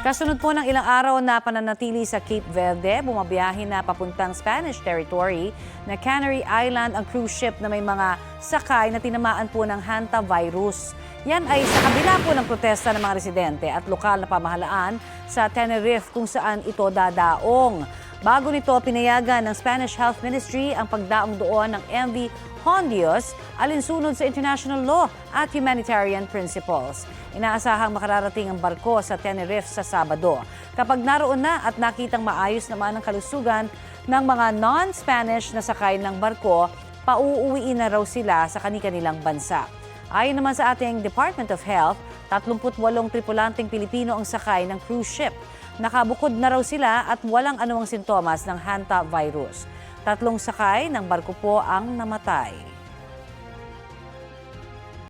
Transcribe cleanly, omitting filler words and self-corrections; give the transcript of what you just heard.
Kasunod po ng ilang araw na pananatili sa Cape Verde, bumabiyahe na papuntang Spanish territory na Canary Island ang cruise ship na may mga sakay na tinamaan po ng hantavirus. Yan ay sa kabila po ng protesta ng mga residente at lokal na pamahalaan sa Tenerife kung saan ito dadaong. Bago nito, pinayagan ng Spanish Health Ministry ang pagdaong doon ng MV Hondios alinsunod sa international law at humanitarian principles. Inaasahang makararating ang barko sa Tenerife sa Sabado. Kapag naroon na at nakitang maayos naman ang kalusugan ng mga non-Spanish na sakay ng barko, pauuwiin na raw sila sa kani-kanilang bansa. Ayon naman sa ating Department of Health, 38 tripulanteng Pilipino ang sakay ng cruise ship. Nakabukod na raw sila at walang anumang sintomas ng hantavirus. 3 sakay ng barko po ang namatay.